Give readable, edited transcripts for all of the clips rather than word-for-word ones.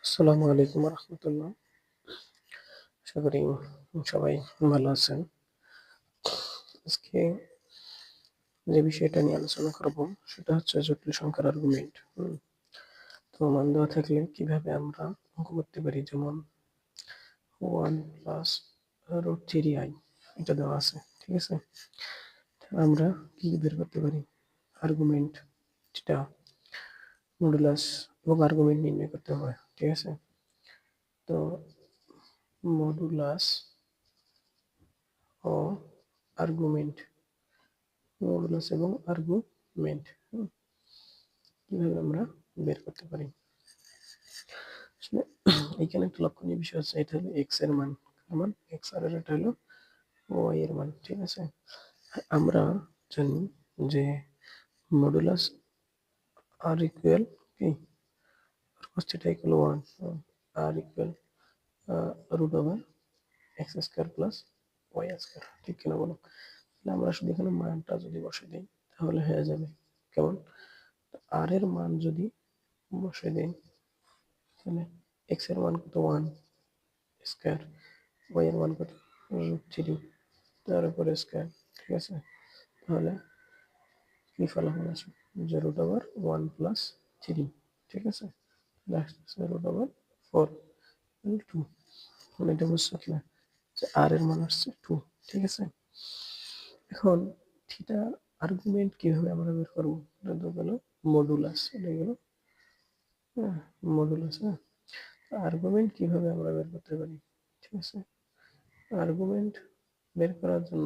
আসসালামু আলাইকুম রহমতুল্লাহ। আশা করি সবাই ভালো আছেন। আজকে যে বিষয়টা নিয়ে আলোচনা করব সেটা হচ্ছে জটিল সংখ্যার আর্গুমেন্ট। তো মান দেওয়া থাকলে কিভাবে আমরা অঙ্ক করতে পারি, যেমন 1 + √3i এটা দেওয়া আছে, ঠিক আছে। আমরা কি বের করতে পারি? আর্গুমেন্ট, যেটা মডুলাস এবং আর্গুমেন্ট নির্ণয় করতে হয়, ঠিক আছে। তো মডুলাস ও আর্গুমেন্ট, মডুলাস এবং আর্গুমেন্ট কিভাবে আমরা বের করতে পারি? আসলে এখানে একটা লক্ষণীয় বিষয় আছে, এটা হলো এক্স এর মান, আমার এক্স, আর এটা হলো ওয়াই এর মান, ঠিক আছে। আমরা জানি যে মডুলাস আর ইকুয়াল কি, cos থিটা ইকুয়াল 1, আর equal root over x square plus y square, ঠিক কিনা বলো? তাহলে আমরা শুধু এখানে মানটা যদি বসে দিই তাহলে হয়ে যাবে কেমন, আর এর মান যদি বসে দিই তাহলে এক্স এর মান কত, 1 স্কোয়ার, ওয়াই এর মান কত, √3 তার উপরে স্কোয়ার, ঠিক আছে। তাহলে কি ফলাফল আছে, যে √1 + 3, ঠিক আছে। আসছে √4 2, মানে এটা বুঝছো কিনা যে আর এর মান আসছে 2, ঠিক আছে। এখন থিটা আর্গুমেন্ট কিভাবে আমরা বের করবো, এটা তো গেল মডুলাস, এটা গেল মডুলাস। আর্গুমেন্ট কিভাবে আমরা বের করতে পারি, ঠিক আছে। আর্গুমেন্ট বের করার জন্য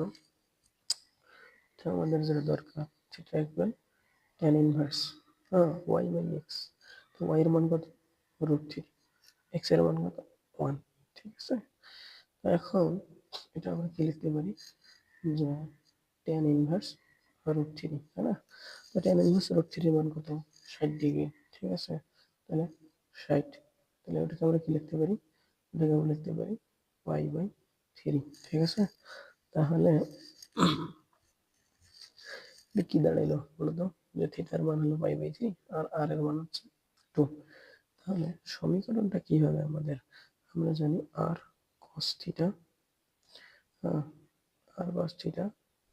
আমাদের যেটা দরকার, সেটা ইকুয়াল tan ইনভার্স y/x। তো y এর মান কত, √3, x এর মান কত, 1, ঠিক আছে। তো এখন এটা আমরা কি লিখতে পারি, যে tan ইনভার্স √3, তাই না। তো tan ইনভার্স √3 এর মান কত, 60 ডিগ্রি, ঠিক আছে। তাহলে 60, তাহলে ওটাকে আমরা কি লিখতে পারি, ওটাকে আমরা লিখতে পারি y/3, ঠিক আছে। তাহলে কি দাঁড়াইলো বলতো, যে থিটার মান হলো π/3 আর আর এর মান হচ্ছে 2। তাহলে সমীকরণটা কি হবে আমাদের, আমরা জানি আর cos থিটা, আর cos থিটা,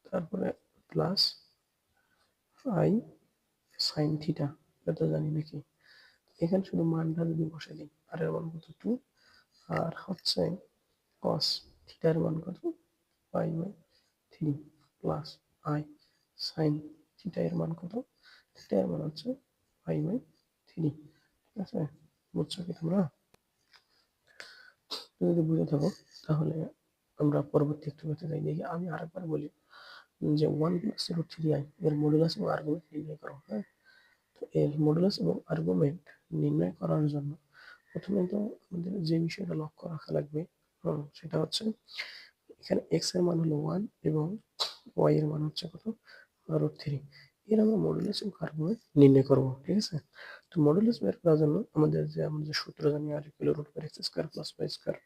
তারপরে প্লাস i sin থিটা, এটা জানি নাকি। এখানে শুধু মানটা যদি বসে দিই, আর এর মান কত 2, আর হচ্ছে cos থিটার মান কত π/3 প্লাস i sin থিটা এর মান কত, থিটা এর মান হচ্ছে π/3, ঠিক আছে। বুঝছো কি তোমরা? তুমি যদি বুঝে থাকো তাহলে আমরা পরবর্তী একটু করতে যাই। দেখি আমি আরেকবার বলি, যে 1 + √3i এর মডুলাস এবং আর্গুমেন্ট নির্ণয় করো, হ্যাঁ। তো এর মডুলাস এবং আর্গুমেন্ট নির্ণয় করার জন্য প্রথমে তো আমাদের যে বিষয়টা লক্ষ্য রাখা লাগবে, সেটা হচ্ছে এখানে x এর মান হলো 1 এবং y এর মান হচ্ছে কত, √3। এর আমরা মডুলাস এবং আর্গুমেন্ট নির্ণয় করব, ঠিক আছে। তো মডুলাস বের করার জন্য আমাদের সূত্র জানি, আর ইকুয়াল √x² + y²,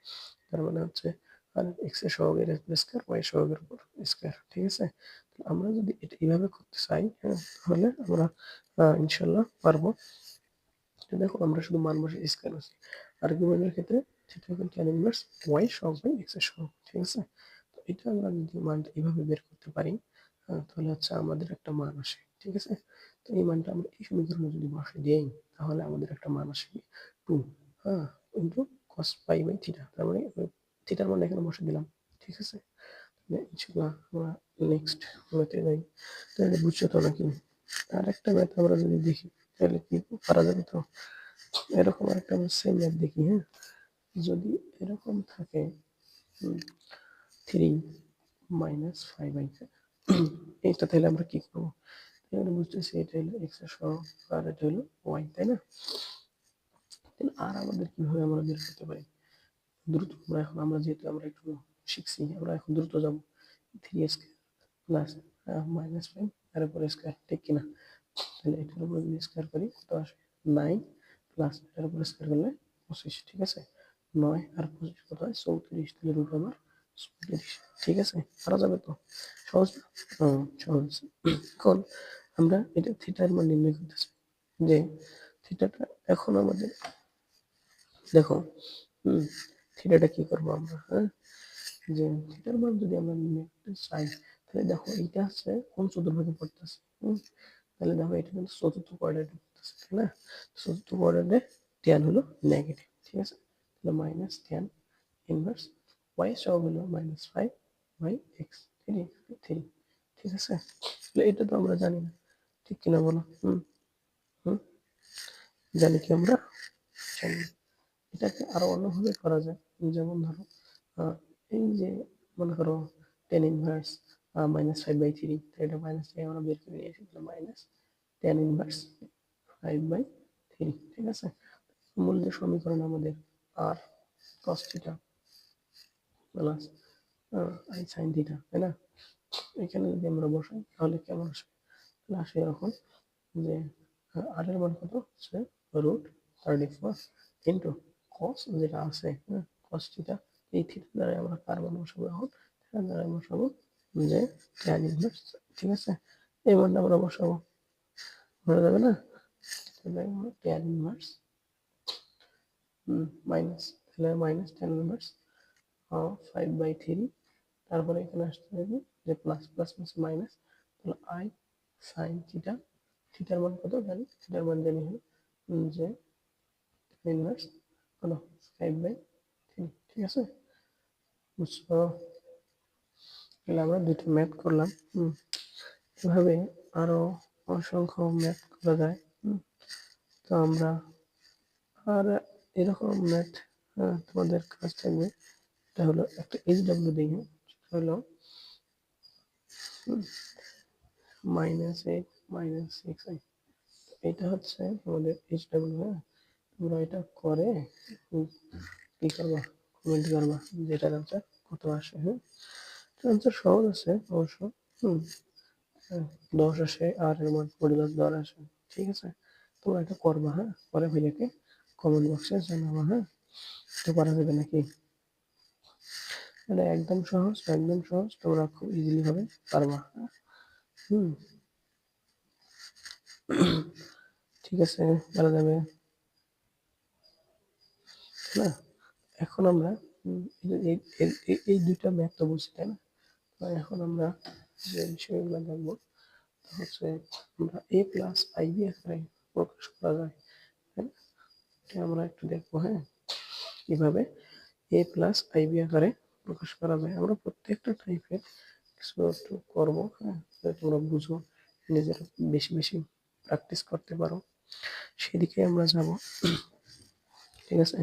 তার মানে হচ্ছে আর x এর সহগের স্কয়ার, y এর সহগের উপর স্কয়ার, ঠিক আছে। আমরা যদি এটা এইভাবে করতে চাই, হ্যাঁ, তাহলে আমরা ইনশাল্লাহ পারবো। তো দেখো আমরা শুধু মান বসে স্কয়ার আছে, আর্গুমেন্টের ক্ষেত্রে theta equal tan inverse y সহগ বাই x এর সহগ, ঠিক আছে। তো এটা আমরা যদি মানটা এইভাবে বের করতে পারি, তাহলে হচ্ছে আমাদের একটা মান আসে, ঠিক আছে। তো এই মানটা আমরা এই সমীকরণে যদি বসে দিই তাহলে আমাদের একটা মান আসে 2, ইন্টু cos π/থিটা, তার মানে থিটার মান এখানে বসে দিলাম, ঠিক আছে। ইনশাল্লাহ আমরা নেক্সট ম্যাথে যাই। তাহলে বুঝছো তো নাকি? আর একটা ম্যাথ আমরা যদি দেখি তাহলে কি পারা যাবে, তো এরকম একটা আমরা সেম ম্যাথ দেখি, হ্যাঁ। যদি এরকম থাকে 3 - 5i, এটা তাহলে আমরা কি করবো, এখানে বুঝতেছি এটা হলো এক্স এর সহগ আর এটা হলো ওয়াই, তাই না। তাহলে আর আমাদের কিভাবে আমরা বের করতে পারি, দ্রুত আমরা যেহেতু আমরা একটু শিখছি, আমরা এখন দ্রুত যাবো। 3 স্কয়ার প্লাস -5 এর উপর স্কয়ার, ঠিক কিনা। তাহলে এটার উপর যদি স্কয়ার করি কত আসে, 9 প্লাস এটার উপর স্কয়ার করলে 25, ঠিক আছে। 9 আর 25 কত হয়, 34, তাহলে √34, ঠিক আছে। পারা যাবে তো, সহজ না? সহজ। এখন আমরা এটা থিটার মান নির্ণয় করতেছি, যে থিটাটা এখন আমাদের দেখো থিটাটা কি করবো আমরা, হ্যাঁ, যে থিটার মান যদি আমরা নিতে চাই, তাহলে দেখো এইটা হচ্ছে কোন চতুর্ভুজে পড়তেছে, তাহলে দেখো এটা কিন্তু চতুর্থ কোয়াড্রেন্টে পড়তেছে, তাই না? চতুর্থ কোয়াড্রেন্টে ট্যান হলো নেগেটিভ, ঠিক আছে? তাহলে মাইনাস ট্যান ইনভার্স ওয়াই সহ হলো -5/x 3, ঠিক আছে? তাহলে এটা তো আমরা জানি না, ঠিক কিনা বলো? হুম জানি কি আমরা? জানি না। এটাকে আরো অন্যভাবে করা যায়, যেমন ধরো এই যে মনে করো টেন ইনভার্স -5/3, এটা মাইনাস থেকে আমরা বের করে নিয়েছি, মাইনাস টেন ইনভার্স 5/3, ঠিক আছে? মূল যে সমীকরণ আমাদের আর cos theta plus i sine theta, তাই না? এখানে যদি আমরা বসাই তাহলে কেমন আসবে? তাহলে আসে এরকম যে আর এর মান কত হচ্ছে √34 ইন্টু কস যেটা আছে, হ্যাঁ, কস থিটা, এই থিটা দ্বারা আমরা কার মান বসাবো এখন? থিটা দ্বারা বসাবো যে ট্যান ইনভার্স, ঠিক আছে? এই মানটা আমরা বসাবো, হয়ে যাবে না? তাহলে আমরা ট্যান ইনভার্স মাইনাস, তাহলে মাইনাস ট্যান ইনভার্স 5/3, তারপরে এখানে আসতে হবে যে প্লাস প্লাস প্লাস মাইনাস, তাহলে আই সাইন থিটা, থিটার মান কত জানি? থিটার মান জানি হলো যে ইনভার্স কত 5/3, ঠিক আছে? বুঝছো? তাহলে আমরা দুটো ম্যাথ করলাম। এভাবে আরো অসংখ্য ম্যাথ করা যায়। তো আমরা আর এরকম ম্যাথ তোমাদের কাজ থাকবে, এটা হলো একটা HW দেখে, হলো -8 -6i, এটা হচ্ছে আমাদের HW, হ্যাঁ? তোমরা এটা করে কি করবা, কমেন্ট করবা যেটার আনসার কত আসে, হ্যাঁ? আনসার সহজ আছে অবশ্য, হুম 10 আসে আর এর মান মডুলাস 10 আসে, ঠিক আছে? তোমরা এটা করবা, হ্যাঁ? পরে ভাইয়াকে কমেন্ট বক্সে জানাবা, হ্যাঁ? এটা করা যাবে নাকি? এটা একদম সহজ, একদম সহজ, তোমরা খুব ইজিলি ভাবে পারবা, হুম ঠিক আছে, পারা যাবে না? এখন আমরা এই দুইটা ম্যাথ তো বুঝছি, তাই না? তো এখন আমরা যে বিষয়গুলো দেখবো হচ্ছে আমরা a প্লাস আইবি আকারে প্রকাশ করা যায়, হ্যাঁ? এটা আমরা একটু দেখবো, হ্যাঁ, কিভাবে a প্লাস আইবি আকারে প্রকাশ করা যায়। আমরা প্রত্যেকটা টাইপের কিছু একটু করবো, হ্যাঁ, যাতে তোমরা বুঝো, নিজেরা বেশি বেশি প্র্যাকটিস করতে পারো, সেদিকে আমরা যাব, ঠিক আছে?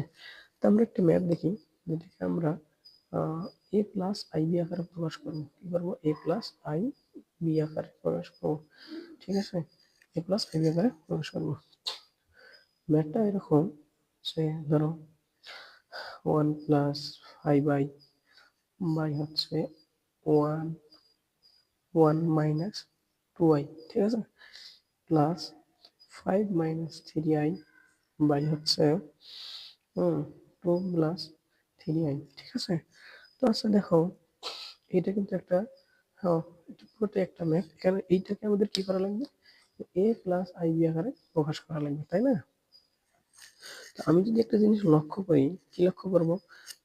তো আমরা একটা ম্যাপ দেখি, যেটাকে আমরা এ প্লাস আই বি আকারে প্রকাশ করবো। কি করবো? এ প্লাস আই বি আকারে প্রকাশ করবো, ঠিক আছে? এ প্লাস আই বি আকারে প্রকাশ করবো। ম্যাথটা এরকম যে ধরো 1 প্লাস 5i বাই হচ্ছে 1 1 মাইনাস 2i, ঠিক আছে? প্লাস 5 মাইনাস 3i বাই হচ্ছে 2 প্লাস 3i, ঠিক আছে? তো আচ্ছা দেখো, এটা কিন্তু একটা, হ্যাঁ, এটা পুরোটাই একটা ম্যাথ। এখানে এইটাকে আমাদের কি করা লাগবে? এ প্লাস আই বি আকারে প্রকাশ করা লাগবে, তাই না? তো আমি যদি একটা জিনিস লক্ষ্য করি, কি লক্ষ্য করব?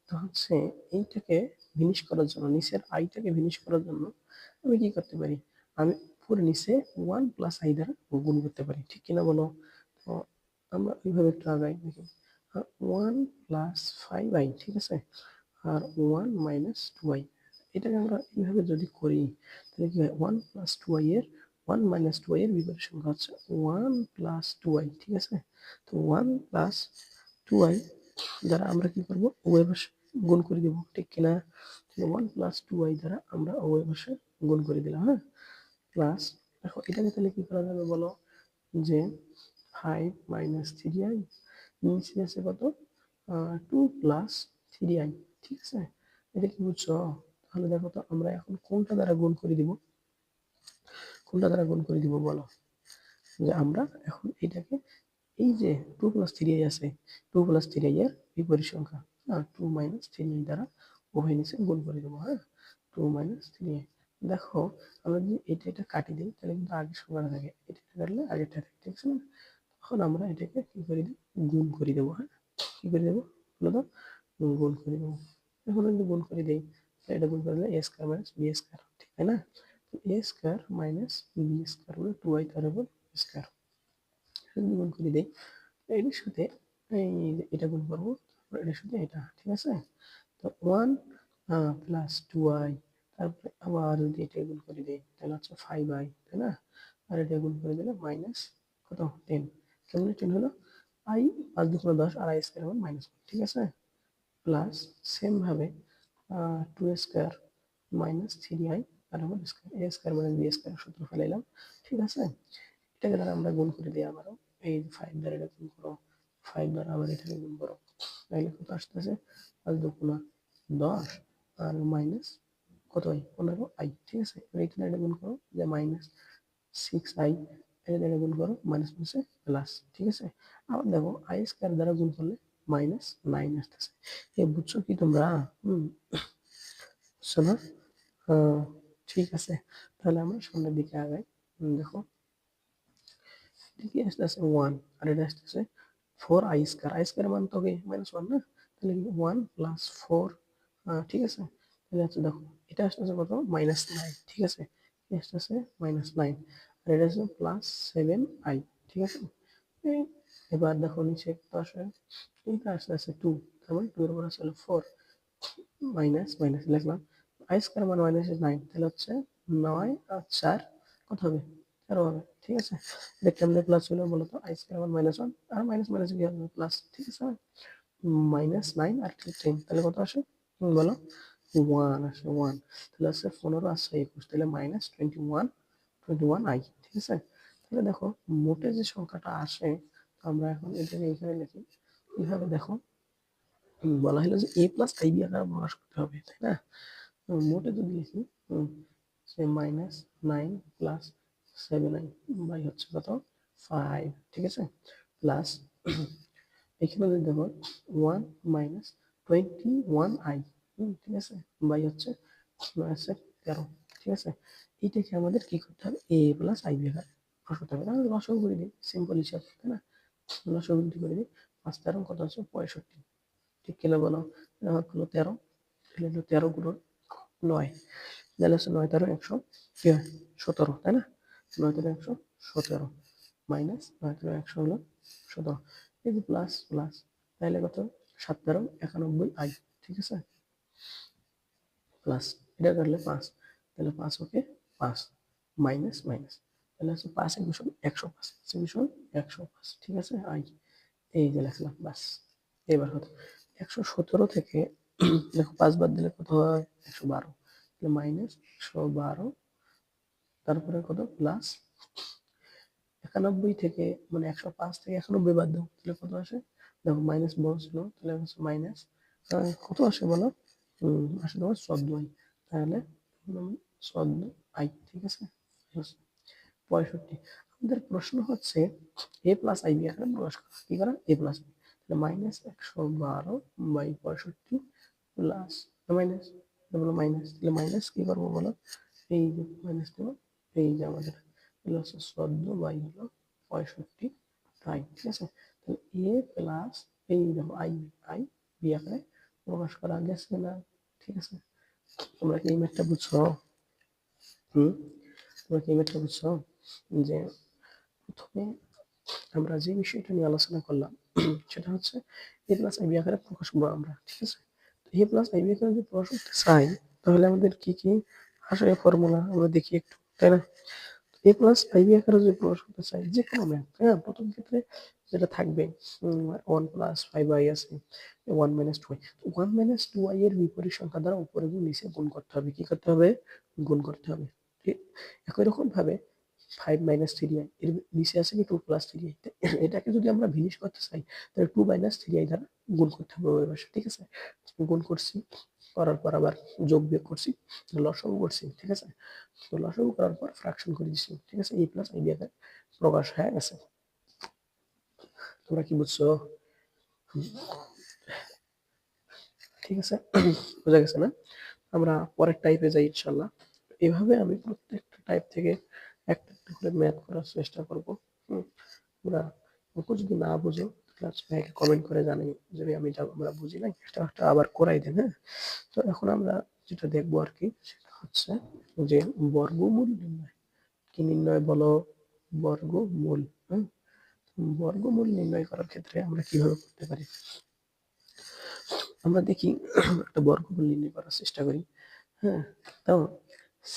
তো হচ্ছে এইটাকে ভিনিশ করার জন্য, নিচের আইটাকে ভিনিশ করার জন্য আমি কি করতে পারি? আমি উপরে নিচে 1 প্লাস আই দ্বারা গুণ করতে পারি, ঠিক কিনা বলো? তো আমরা এইভাবে একটু আগাই দেখি, 1 প্লাস 5i, ঠিক আছে? আর 1 মাইনাস 2i, এটাকে আমরা এইভাবে যদি করি তাহলে কি হয়? 1 প্লাস 2i এর 1 মাইনাস 2i এর বিপরীত সংখ্যা হচ্ছে 1 প্লাস 2i, ঠিক আছে? তো 1 প্লাস 2i দ্বারা আমরা কি করব? উভয় পাশে গুণ করে দেব, ঠিক কিনা? 1 প্লাস 2i দ্বারা আমরা উভয় পাশে গুণ করে দিলাম, হ্যাঁ? প্লাস দেখো এটাকে তাহলে কি করা যাবে বলো, যে 5 মাইনাস 3i, নিচে আছে কত? 2 প্লাস 3i, ঠিক আছে? এটা কি বুঝছো? তাহলে দেখো তো আমরা এখন কোনটা দ্বারা গুণ করে দিব, কোনটা দ্বারা গুণ করে দিব বলো? যে আমরা এখন এটাকে, এই যে 2 প্লাস 3i আছে, 2 প্লাস 3i এর বিপরীত সংখ্যা, 2 মাইনাস 3i দ্বারা উভয় নিচে গুণ করে দেবো, হ্যাঁ? 2 মাইনাস 3i, দেখো আমরা যদি এটা কাটি দিই তাহলে কিন্তু আগের সংখ্যাটা থাকে, এটা কাটলে আগেরটা থাকে, ঠিক আছে না? তখন আমরা এটাকে কি করে দিই? গুণ করে দেবো, হ্যাঁ? কি করে দেবো? বলো তো গুণ করে দেবো। এখন যদি গুণ করে দিই, এটা গুণ করে দিলে a square minus b square, ঠিক তাই না? a square minus b square মানে 2y তার উপর স্কয়ার। যদি গুণ করে দিই এটার সাথে এই যে এটা গুণ করবো, তারপর এটার সাথে এটা, ঠিক আছে? তো 1 প্লাস 2y, তারপরে আবার যদি এটা গুণ করে দিই তাহলে হচ্ছে 5y, তাই না? আর এটা গুণ করে দিলে মাইনাস কত 10, কেমন 10 হলো i 5 2 10 আর i স্কয়ার মানে মাইনাস, ঠিক আছে? প্লাস সেম ভাবে 2 স্কয়ার মাইনাস 3i আর আমার স্কয়ার, a স্কয়ার মানে b স্কয়ার সূত্র ফেলাইলাম, ঠিক আছে? এটাকে দ্বারা আমরা গুণ করে দিই আবারও, এই 5 দ্বারা এটা গুণ করো, 5 দ্বারা আবার এটাকে গুণ করো, তাহলে কত আসতেছে 5 2 10 আর মাইনাস কত i 15i, ঠিক আছে? এবার এখানে এটা গুণ করো যে মাইনাস 6i, এটা দ্বারা গুণ করো মাইনাস মাইনাসে প্লাস, ঠিক আছে? আবার দেখো i স্কয়ার দ্বারা গুণ করলে মাইনাস 9 আসতেছে। বুঝছো কি তোমরা? বুঝছো না? ঠিক আছে, তাহলে আমরা সামনের দিকে আগাই। দেখো এদিকে আসতেছে 1 আর এটা আসতেছে 4i স্কয়ার, i স্কয়ার মান তো মাইনাস 1 না, তাহলে 1 প্লাস 4, ঠিক আছে? তাহলে হচ্ছে দেখো এটা আসতেছে কত মাইনাস 9, ঠিক আছে? এটা আসতেছে মাইনাস 9 আর এটা হচ্ছে প্লাস 7i, ঠিক আছে? এবার দেখো নিচে কত আসে, এটা আসতেছে 2, তার মানে 2 এর উপর আসলে 4 মাইনাস মাইনাস লিখলাম, i স্কয়ার মানে মাইনাস 9, তাহলে হচ্ছে 9 আর 4 কত হবে 13 হবে, ঠিক আছে? এটা কেমনে প্লাস হলো বলো তো, i স্কয়ার মানে মাইনাস 1 আর মাইনাস মাইনাস কি হবে প্লাস, ঠিক আছে? মাইনাস 9 আর 10 তাহলে কত আসে বলো, 1 আসে 1, তাহলে আছে 15 আর 6 21, তাহলে মাইনাস 21i, ঠিক আছে? তাহলে দেখো মোটে যে সংখ্যাটা আসে আমরা এখন এটাকে এখানে লিখি এইভাবে, দেখো বলা হলো যে a প্লাস ib আকারে প্রকাশ করতে হবে, তাই না? মোটে যদি লিখি সে মাইনাস 9 প্লাস 7i বাই হচ্ছে কত 5, ঠিক আছে? প্লাস এখানে যদি দেখো 1 মাইনাস 21i, ঠিক আছে, বাই হচ্ছে 13, ঠিক আছে? এইটাকে আমাদের কি করতে হবে a প্লাস ib আকারে প্রকাশ করতে হবে, তাহলে লসাগু করে দিই, সিম্পল হিসাব, তাই না? লসাগু করে দিই, 5 13 কত হচ্ছে 65, ঠিক কিনা বলো? হলো 13, তাহলে হলো 13 গুণন 9, তাহলে হচ্ছে 9 13 100 কি হয় 17, তাই না? 9 13 117 মাইনাস 9 13 100 হলো 17, এই যে প্লাস প্লাস, তাহলে কত 7 13 91i, ঠিক আছে? প্লাস এটা করলে 5, তাহলে 5 ওকে 5 মাইনাস মাইনাস, তাহলে হচ্ছে 5 একুশন 105, 5 একুশন 105, ঠিক আছে? আই এই যে লিখলাম বাস। এবার হতো 117 থেকে দেখো 5 বাদ দিলে কত হয় 112, তাহলে মাইনাস 112, তারপরে কত প্লাস 91 থেকে মানে 105 থেকে 91 বাদ দাও তাহলে কত আসে, দেখো মাইনাস বড় ছিল তাহলে হচ্ছে মাইনাস কত আসে বলো, আসে তোমার 14i, তাহলে 14i, ঠিক আছে? 65, আমাদের প্রশ্ন হচ্ছে a প্লাস আইবি এখানে প্রকাশ করা, কি করা a প্লাস, তাহলে মাইনাস 112 বাই 65 প্লাস মাইনাস, বলো মাইনাস, তাহলে মাইনাস কি করবো বলো, এই যে মাইনাস দেবো, এই যে আমাদের তাহলে হচ্ছে 14 বাই হলো 65 আই, ঠিক আছে? তাহলে এ প্লাস এই দেখো আই আই বি আকারে প্রকাশ করা গেছে না, ঠিক আছে? তোমরা কি এই ম্যাথটা বুঝছো? হুম, তোমরা কি এই ম্যাথটা বুঝছো যে প্রথমে আমরা যে বিষয়টা নিয়ে আলোচনা করলাম সেটা হচ্ছে এ প্লাস আইবি আকারে প্রকাশ করবো আমরা, ঠিক আছে? এ প্লাস আইবি আকারে যদি প্রকাশ করতে চাই তাহলে আমাদের কি কি আসে ফর্মুলা আমরা দেখি একটু, তাই না? এ প্লাস আইবি আকারে যদি প্রকাশ করতে চাই যে কোনো ম্যাথ, হ্যাঁ, প্রথম ক্ষেত্রে যেটা থাকবে 1 প্লাস 5i আছে 1 মাইনাস 2i, 1 মাইনাস 2i এর বিপরীত সংখ্যা দ্বারা উপরে এবং নিচে গুণ করতে হবে, কি করতে হবে গুণ করতে হবে, ঠিক একই রকম ভাবে 5 মাইনাস 3i এর নিচে আছে কি 2 প্লাস 3i, এটাকে যদি আমরা ভিনিশ করতে চাই তাহলে 2 মাইনাস 3i দ্বারা গুণ করতে হবে ওই পাশে, ঠিক আছে? গুণ করছি, করার পর আবার যোগ বিয়োগ করছি, লসাগু করছি, ঠিক আছে? তো লসাগু করার পর ফ্র্যাকশন করে দিচ্ছি, ঠিক আছে? a প্লাস আইবি আকারে প্রকাশ হয়ে গেছে। তোমরা কি বুঝছো? ঠিক আছে, বোঝা গেছে না? আমরা পরের টাইপে যাই ইনশাল্লাহ। এভাবে আমি প্রত্যেকটা টাইপ থেকে একটা একটা করে ম্যাথ করার চেষ্টা করবো। তোমরা অঙ্ক যদি না বুঝো ক্লাস ভাইকে কমেন্ট করে জানাই যদি আমরা বুঝি নাই একটা আবার করাই দেন, হ্যাঁ। তো এখন আমরা যেটা দেখবো আর কি সেটা হচ্ছে যে বর্গমূল নির্ণয়। কি নির্ণয় বলো? বর্গমূল। হ্যাঁ, বর্গমূল নির্ণয় করার ক্ষেত্রে আমরা কিভাবে করতে পারি? আমরা দেখি একটা বর্গমূল নির্ণয় করার চেষ্টা করি। হ্যাঁ, তাও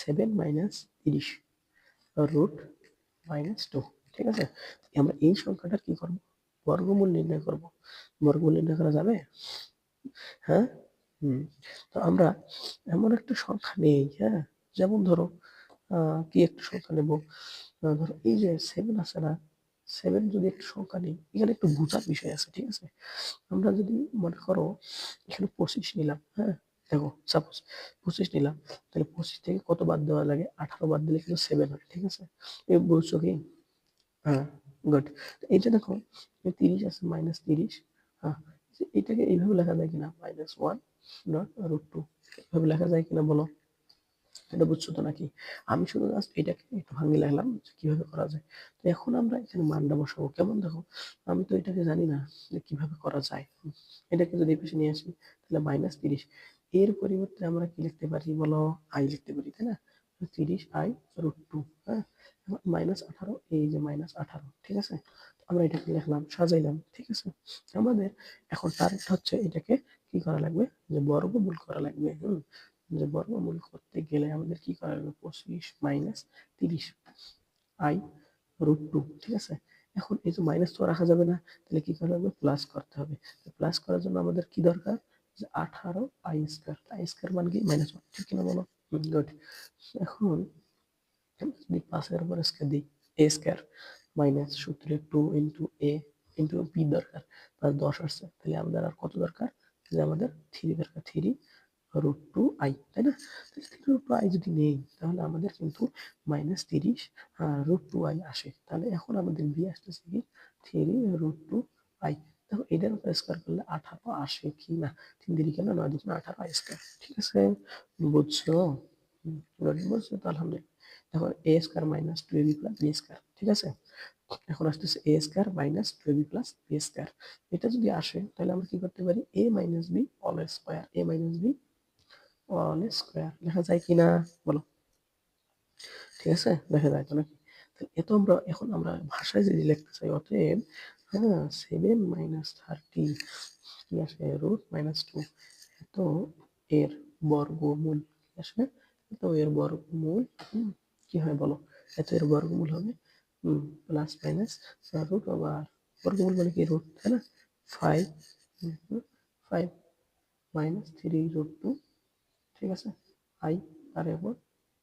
7 মাইনাস 30 রুট মাইনাস 2, ঠিক আছে? আমরা এই সংখ্যাটার কি করব? বর্গমূল নির্ণয় করব। বর্গমূল নির্ণয় করা যাবে? হ্যাঁ, তো আমরা এমন একটা সংখ্যা নেই, হ্যাঁ, যেমন ধরো কি একটা সংখ্যা নেব, ধরো এই যে 7 আছে না, 7 যদি একটা সংখ্যা নেই, এখানে একটু বোঝার বিষয় আছে, ঠিক আছে? আমরা যদি মনে করো এখানে 25 নিলাম, হ্যাঁ, দেখো সাপোজ 25 নিলাম, তাহলে 25 থেকে কত বাদ দেওয়া লাগে? 18 বাদ দিলে কিন্তু 7 হয়, ঠিক আছে? বুঝছো কি? হ্যাঁ, গুড। এই যে দেখো 30 আছে, মাইনাস 30, হ্যাঁ, এটাকে এইভাবে লেখা যায় কিনা? -1 ডট √2 এভাবে লেখা যায় কিনা বলো? এটা বুঝছো তো নাকি? আমি শুধু জাস্ট এটাকে একটু ভাঙিয়ে লিখলাম যে কিভাবে করা যায়। তো এখন আমরা এখানে মানটা বসাবো। কেমন দেখো? আমি তো এটাকে জানি না যে কিভাবে করা যায়। এটাকে যদি এই পাশে নিয়ে আসি তাহলে -30, এর পরিবর্তে আমরা কি লিখতে পারি বলো? i লিখতে পারি, তাই না? 30i √2, হ্যাঁ? -18, এই যে -18, ঠিক আছে? আমরা এটাকে লিখলাম, সাজাইলাম, ঠিক আছে? আমাদের এখন টার্গেট হচ্ছে এটাকে কি করা লাগবে? যে বর্গমূল করা লাগবে, যে বর্গমূল করতে গেলে আমাদের কি করা লাগবে? 25 মাইনাস 30 i √2, ঠিক আছে? এখন এই যে মাইনাস তো রাখা যাবে না, তাহলে কি করা লাগবে? প্লাস করতে হবে। প্লাস করার জন্য আমাদের কি দরকার? যে 18 i স্কয়ার। i স্কয়ার মান কি? -1, ঠিক কিনা বলো? গুড। এখন যদি 5 এর উপর স্কয়ার দিই, a স্কয়ার মাইনাস সূত্রে 2 ইন্টু a ইন্টু b দরকার, প্লাস 10 আসছে, তাহলে আমাদের আর কত দরকার? যে আমাদের 3 দরকার, 3 √2i, তাই না? তাহলে 3 √2i যদি নেই তাহলে আমাদের কিন্তু -30 √2i আসে। তাহলে এখন আমাদের b আসতেছে কি? 3 √2i। দেখো এটার উপর স্কয়ার করলে 18 আসে কি না? 3 দিয়ে কেন 9 দিয়ে 18i স্কয়ার, ঠিক আছে? বুঝছো? বুঝছো তো? আলহামদুলিল্লাহ। এখন a square minus 2ab plus b square, ঠিক আছে? এখন আসতেছে a square minus 2ab plus b square. এটা যদি আসে তাহলে আমরা কি করতে পারি? a minus b all square, a minus b all square লেখা যায় কিনা বলো? ঠিক আছে, দেখা যায় তো নাকি? তাহলে এত আমরা এখন আমরা ভাষায় যদি লিখতে চাই, অতএব হ্যাঁ 7 মাইনাস 30 কি আসে? √-2, এত এর বর্গমূল কি আসবে? এত এর বর্গমূল কি হয় বলো? এত এর বর্গমূল হবে প্লাস মাইনাস রুট ওভার, বর্গমূল মানে কি? রুট, তাই না? 5 5 মাইনাস 3 √2, ঠিক আছে? i আর এরপর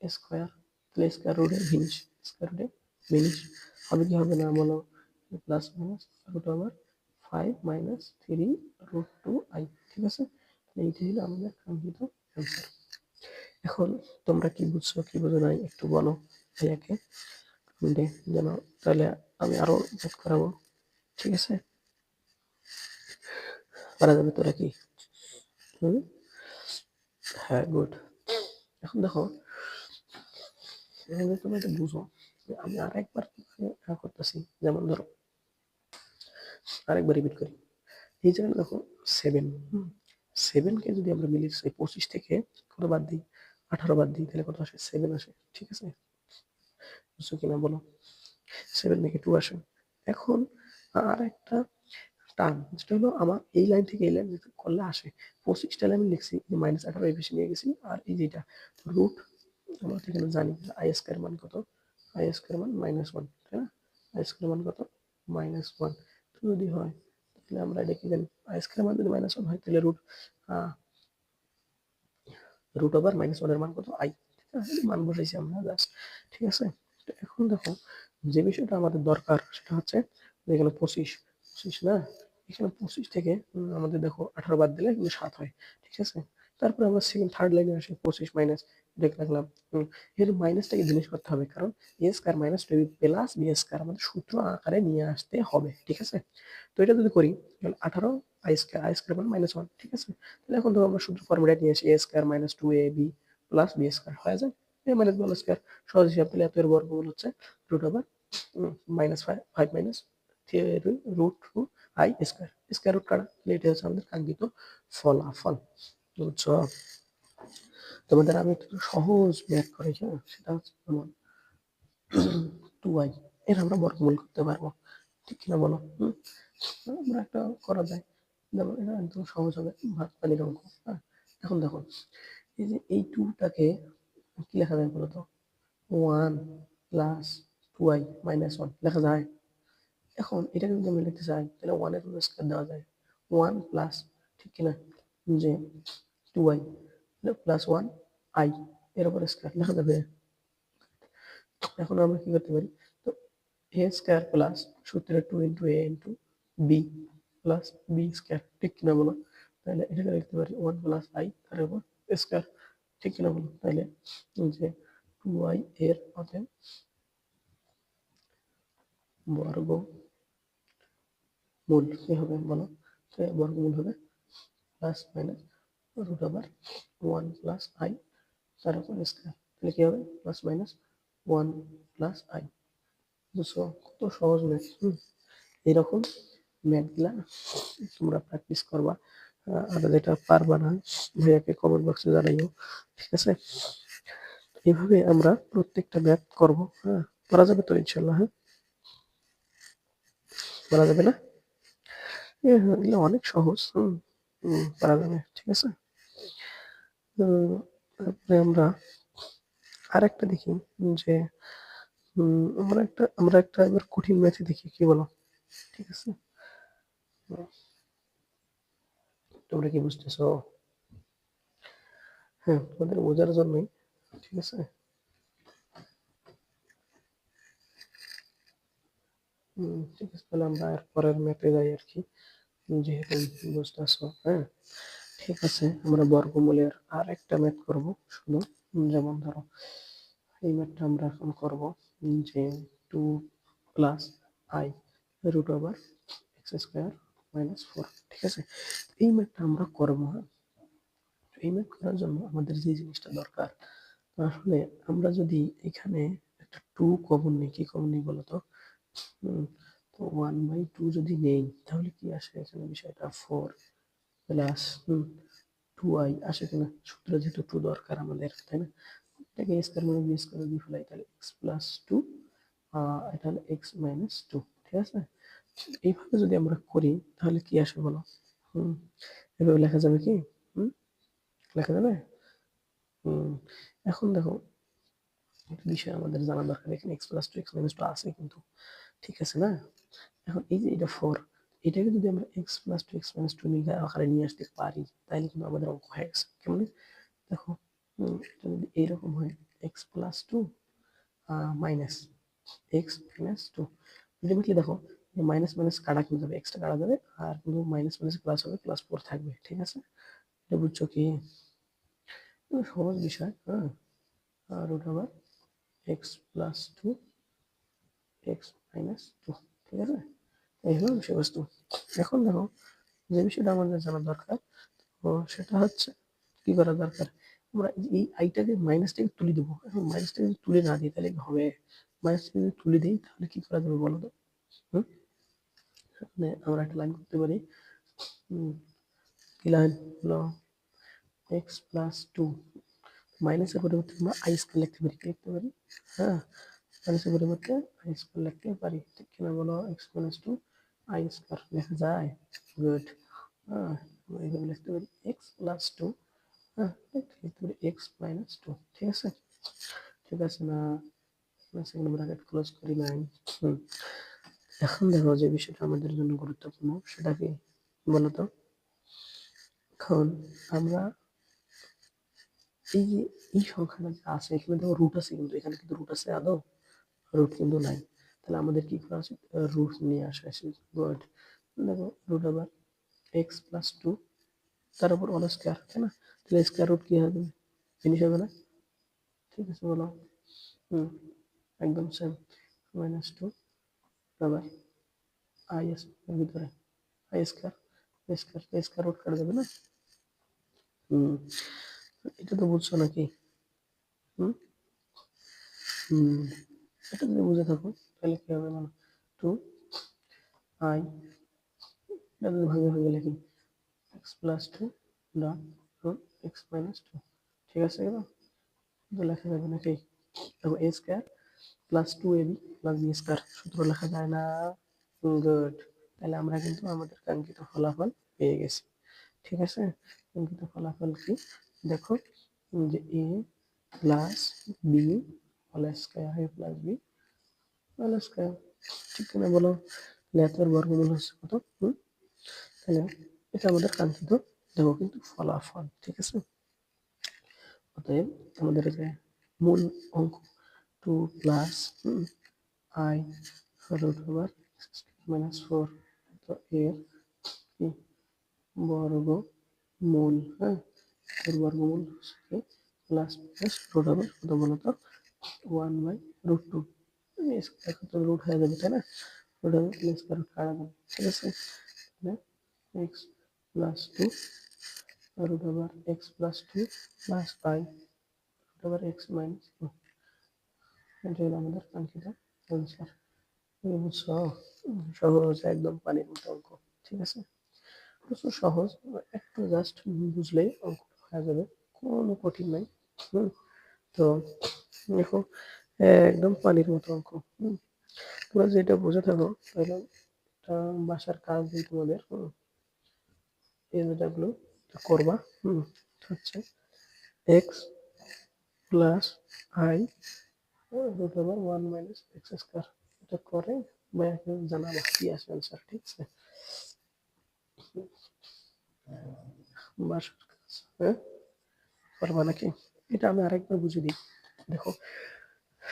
স্কয়ার, তাহলে স্কয়ার রুটের জিনিস, স্কয়ার রুটের জিনিস হবে কি হবে না বলো? Plus minus root over 5 minus 3 √2i, ঠিক আছে? তাহলে এইটাই হলো আমাদের কাঙ্ক্ষিত অ্যান্সার। এখন তোমরা কি বুঝছো কি বুঝো নাই একটু বলো ভাইয়াকে কমেন্টে, যেন তাহলে আমি আরো ম্যাথ করাবো, ঠিক আছে? পারা যাবে তোরা কি? হুম, হ্যাঁ, গুড। এখন দেখো এখানে তোমরা এটা বুঝো যে আমি আরেকবার করতেছি, যেমন ধরো আরেকবার রিপিট করি। এই জায়গায় দেখো 7, 7কে যদি আমরা মিলিয়ে 25 থেকে কত বাদ দিই? 18 বাদ দিই, তাহলে কত আসে? 7 আসে, ঠিক আছে? বুঝছো কিনা বলো? 7 থেকে 2 আসে। এখন আর একটা টার্ম যেটা হলো আমার এই লাইন থেকে এই লাইন করলে আসে। 25 টালে আমি লিখছি যে -18 এই পাশে নিয়ে গেছি, আর এই যেটা রুট আমরা তো এখানে জানি i স্কয়ার মান কত? i স্কয়ার মান -1, তাই না? i স্কয়ার মান কত? -1। তো যদি হয় তাহলে আমরা এটা কি জানি? i স্কয়ার মান যদি -1 হয় তাহলে রুট ওভার -1 এর মান কত? i, ঠিক আছে? মান বসাইছি আমরা জাস্ট, ঠিক আছে? তো এখন দেখো যে বিষয়টা আমাদের দরকার সেটা হচ্ছে যে এখানে 25 না, এখানে 25 থেকে আমাদের দেখো 18 বাদ দিলে কিন্তু 7 হয়, ঠিক আছে? তারপরে আমরা সেকেন্ড থার্ড লাইনে আসি, 25 মাইনাস এটাকে রাখলাম, এর মাইনাসটাকে জিনিস করতে হবে, কারণ a square minus 2b plus b square আমাদের সূত্র আকারে নিয়ে আসতে হবে, ঠিক আছে? তো এটা যদি করি তাহলে 18 i স্কয়ার মানে -1, ঠিক আছে? তাহলে এখন ধরো আমরা সূত্র ফর্মুলায় নিয়ে আসি a square minus 2ab plus b square হয়ে যায় a minus b whole square, সহজ হিসাব। তাহলে এত এর বর্গমূল হচ্ছে root over -5 minus root two i square, square root কাটা, এটা হচ্ছে আমাদের কাঙ্ক্ষিত ফলাফল। বুঝছো? তোমাদের আমি একটু সহজ ম্যাথ করেছি, সেটা হচ্ছে যেমন 2i এর আমরা বর্গমূল করতে পারবো, ঠিক কিনা বলো? আমরা একটা করা যায়, যেমন এটা একদম সহজ হবে, ভাত পানির অঙ্ক। হ্যাঁ, এখন দেখো এই যে এই 2টাকে কি লেখা যায় বলো তো? 1 প্লাস 2i মাইনাস 1 লেখা যায়। এখন এটাকে যদি আমি লিখতে চাই তাহলে 1 এর হোল স্কয়ার দেওয়া যায়, 1 প্লাস, ঠিক কিনা, যে 2i প্লাস 1 i এর উপর স্কয়ার লেখা যাবে। এখন আমরা কি করতে পারি? তো a স্কয়ার প্লাস সূত্রে 2 into a into b plus b square, ঠিক কিনা বলো? তাহলে এটাকে লিখতে পারি 1 প্লাস i তার উপর স্কয়ার, ঠিক কিনা বলো? তাহলে যে 2i এর অতএব বর্গমূল কি হবে বলো? তো বর্গমূল হবে plus minus root over 1 plus i তার উপর স্কয়ার, তাহলে কি হবে? Plus minus 1 plus i। বুঝছো? কত সহজ ম্যাথ। এরকম ম্যাথগুলা তোমরা প্র্যাকটিস করবা, আর যেটা পারবা না ভাইয়াকে কমেন্ট বক্সে জানাইও, ঠিক আছে? এভাবে আমরা প্রত্যেকটা ম্যাথ করব। হ্যাঁ, করা যাবে তো ইনশাল্লাহ? হ্যাঁ, করা যাবে না? এগুলো অনেক সহজ। করা যাবে, ঠিক আছে? তারপরে আমরা আরেকটা দেখি, যে আমরা একটা এবার কঠিন ম্যাথে দেখি, কি বলো? ঠিক আছে, তোমরা কি বুঝতেছো? হ্যাঁ, তোমাদের বোঝার জন্যই, ঠিক আছে? ঠিক আছে, তাহলে আমরা এর পরের ম্যাথে যাই আর কি, যেহেতু বুঝতেছো। হ্যাঁ, ঠিক আছে, আমরা বর্গমূলের আর একটা ম্যাথ করব শুনো। যেমন ধরো এই ম্যাথটা আমরা এখন করব, যে 2 plus i root over x square minus 4, ঠিক আছে? এই ম্যাথটা আমরা করব। হ্যাঁ, এই ম্যাথ করার জন্য আমাদের যে জিনিসটা দরকার, আসলে আমরা যদি এখানে একটা 2 কমন নিই, কি কমন নিই বলো তো? তো 1/2 যদি নেই তাহলে কি আসে এখানে বিষয়টা? 4 প্লাস 2i আসে কিনা? সূত্রে যেহেতু 2 দরকার আমাদের, তাই না? এটাকে a স্কয়ার মানে b স্কয়ার দিয়ে ফেলাই, তাহলে x প্লাস 2, এটা হলো x মাইনাস 2, ঠিক আছে? এইভাবে যদি আমরা করি তাহলে কি আসে বলো? হুম এভাবে লেখা যাবে কি? হুম লেখা যাবে? হুম এখন দেখো একটা বিষয় আমাদের জানা দরকার, এখানে x প্লাস 2 x মাইনাস 2 আছে কিন্তু, ঠিক আছে না? এখন এই যে এটা 4, এটাকে যদি আমরা x প্লাস 2 x মাইনাস 2 নিয়ে আকারে নিয়ে আসতে পারি তাহলে কিন্তু আমাদের অঙ্ক হয়ে গেছে। কেমন? দেখো, এটা যদি এইরকম হয় x plus 2 minus x minus 2, ultimately দেখো যে মাইনাস মাইনাস কাটা কিন্তু যাবে, এক্সট্রা কাটা যাবে, আর কিন্তু মাইনাস মাইনাস প্লাস হবে, প্লাস 4 থাকবে, ঠিক আছে? এটা বুঝছো কি? সহজ বিষয়। হ্যাঁ, root over x plus 2 x minus 2, ঠিক আছে? এই হলো বিষয়বস্তু। এখন দেখো যে বিষয়টা আমাদের জানা দরকার, তো সেটা হচ্ছে কি করা দরকার? আমরা এই আইটাকে মাইনাসটাকে তুলে দেবো। এখন মাইনাসটাকে যদি তুলে না দিই তাহলে কি হবে? মাইনাসটাকে যদি তুলে দিই তাহলে কি করা যাবে বলো তো? হুম মানে আমরা একটা লাইন করতে পারি, কি লাইন হলো? এক্স প্লাস 2 মাইনাসের পরিবর্তে আমরা আই স্কয়ার লিখতে পারি, কি লিখতে পারি? হ্যাঁ, মাইনাসের পরিবর্তে আই স্কয়ার লিখতে পারি, ঠিক কিনা বলো? এক্স মাইনাস 2 আই স্কয়ার লেখা যায়। গুড। হ্যাঁ, আমরা এইভাবে লিখতে পারি এক্স প্লাস 2, হ্যাঁ, লিখতে পারি এক্স মাইনাস 2, ঠিক আছে? ঠিক আছে না? সেকেন্ড ব্র্যাকেট ক্লোজ করি নাই। এখন দেখো যে বিষয়টা আমাদের জন্য গুরুত্বপূর্ণ সেটা কি বলতো? এখন আমরা এই যে এই সংখ্যাটা যে আছে এখানে দেখো রুট আছে, কিন্তু এখানে কিন্তু রুট আছে আদৌ? রুট কিন্তু নাই। তাহলে আমাদের কি করা উচিত? রুট নিয়ে আসা উচিত। গুড। দেখো রুট ওভার এক্স প্লাস 2 তার উপর অল স্কয়ার, তাই না? তাহলে স্কয়ার রুট কি হবে? জিনিস হবে না? ঠিক আছে, বলো। হুম একদম সেম, মাইনাস 2 আবার আই আছে এর ভিতরে, i square square square root কাটা যাবে না? হুম এটা তো বুঝছো নাকি? হুম হুম এটা যদি বুঝে থাকো তাহলে কি হবে বলো? 2 আই, এটা যদি ভাঙে ভাঙে লিখি x plus two dot root x minus two, ঠিক আছে এবার তো লেখা যাবে নাকি? দেখো a square plus two a b plus b square সূত্র লেখা যায় না। গুড, তাহলে আমরা কিন্তু আমাদের কাঙ্ক্ষিত ফলাফল পেয়ে গেছি। ঠিক আছে, কাঙ্ক্ষিত ফলাফল কি দেখো, যে এ প্লাস বি হোল স্কোয়ার, এ প্লাস বি হোল স্কোয়ার, ঠিক কিনা বলো? তাহলে বর্গমূল হচ্ছে কত? তাহলে এটা আমাদের কাঙ্ক্ষিত দেখো কিন্তু ফলাফল। ঠিক আছে, অতএব আমাদের যে মূল অঙ্ক two plus i root over minus four, তো এর কি বর্গমূল, হ্যাঁ এর বর্গমূল হচ্ছে প্লাস প্লাস রুট ওভার কত বলতো 1/√2, এখন তো রুট হয়ে যাবে তাই না, রুট ওভার প্লাস রুট কাটা যাবে। ঠিক আছে, তাহলে x plus two root over x plus two plus i root over x minus two, এটা হলো আমাদের কাঙ্ক্ষিত অ্যান্সার। বুঝছো? সহজ, একদম পানির মতো অঙ্ক। ঠিক আছে, প্রচুর সহজ, একটু জাস্ট বুঝলেই অঙ্ক হয়ে যাবে, কোনো কঠিন নাই। তো দেখো একদম পানির মতো অঙ্ক। তোমরা যেটা বুঝে থাকো তাহলে একটা বাসার কাজ দিই তোমাদের, এই যেটাগুলো করবা হচ্ছে x plus i root over 1 - x square, এটা করে ভাইয়াকে জানাবা কি আসে অ্যান্সার। ঠিক আছে, বাসার কাজ হ্যাঁ পারবা নাকি? এটা আমি আরেকবার বুঝিয়ে দিই। দেখো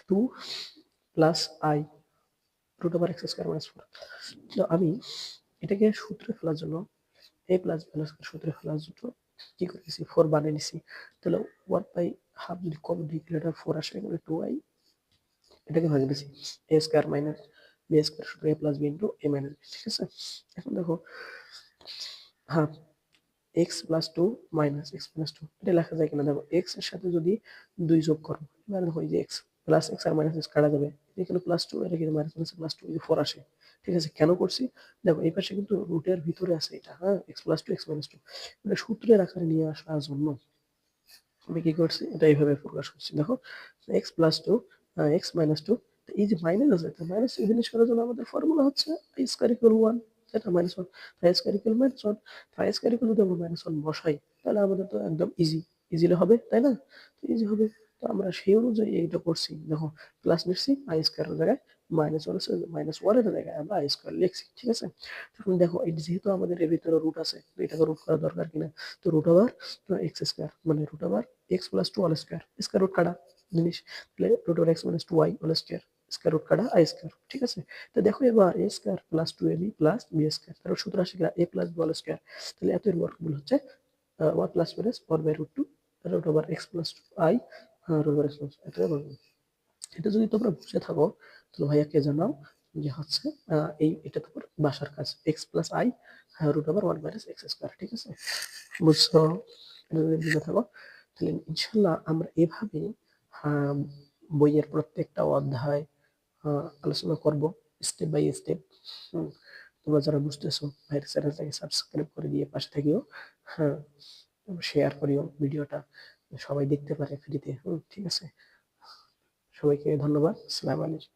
2 plus i root over x square minus 4, তো আমি এটাকে সূত্রে ফেলার জন্য a plus b whole square সূত্রে ফেলার জন্য কি করেছি 4 বানিয়ে নিছি। তাহলে 1/2 যদি কম ডিগ্রেটার 4 আসে, এখানে 2i, এটাকে ভাঙে দিছি a square minus b square সূত্র a plus b into a minus b. ঠিক আছে, এখন দেখো half x plus two minus x minus two, এটা লেখা যায় কিনা দেখো, এক্স এর সাথে যদি 2 যোগ করো, এবার দেখো এই যে এক্স প্লাস এক্স আর মাইনাস এক্স কাটা যাবে, এখানে প্লাস টু, এটা কিন্তু মাইনাস মাইনাস প্লাস টু, 4 আসে। ঠিক আছে, কেন করছি দেখো, এই পাশে কিন্তু রুটের ভিতরে আছে এটা, হ্যাঁ x plus two x minus two, এটা সূত্রের আকারে নিয়ে আসার জন্য আমি কি করছি, এটা এইভাবে প্রকাশ করছি। দেখো x plus two x minus two, এই যে মাইনাস আছে, মাইনাস এই জিনিস করার জন্য আমাদের ফর্মুলা হচ্ছে আই স্কয়ার ইকুয়াল 1, এটা minus 1, I square equal minus 1, I square equal যদি আমরা মাইনাস 1 বসাই, তাহলে আমাদের তো একদম ইজিলি হবে তাই না, ইজি হবে। তো আমরা সেই অনুযায়ী এইটা করছি। দেখো প্লাস নিচ্ছি, আই স্কয়ারের জায়গায় মাইনাস 1 আছে, মাইনাস 1 এর জায়গায় আমরা আই স্কয়ার লিখছি। ঠিক আছে, তখন দেখো এই যেহেতু আমাদের এর ভিতরে রুট আছে, তো এটাকে রুট করা দরকার কিনা, তো রুট ওভার এক্স স্কয়ার মানে root over x plus two whole square, square root কাটা জিনিস, তাহলে root over x minus two y whole square, square root কাটা আই স্কয়ার। ঠিক আছে, তো দেখো এবার a square plus two a b plus b square, তাহলে সূত্র আসে কিনা a plus b whole square, তাহলে এত এর বর্গমূল হচ্ছে 1 plus minus 1/√2 root over x plus two i root over x plus, এত এর বর্গমূল। এটা যদি তোমরা বুঝে থাকো তাহলে ভাইয়াকে জানাও যে হচ্ছে এটা তোমার বাসার কাজ, x plus i root over 1 - x square. ঠিক আছে, বুঝছো? এটা যদি বুঝে থাকো তাহলে ইনশাল্লাহ আমরা এভাবে আহ, বইয়ের প্রত্যেকটা অধ্যায় আলোচনা করব স্টেপ বাই স্টেপ। তোমরা যারা বুঝতেছো ভাইয়ের চ্যানেলটাকে সাবস্ক্রাইব করে দিয়ে পাশে থাকিও, হ্যাঁ শেয়ার করিও ভিডিওটা, সবাই দেখতে পারে ফ্রিতে। ঠিক আছে, সবাইকে ধন্যবাদ, আসসালামু আলাইকুম।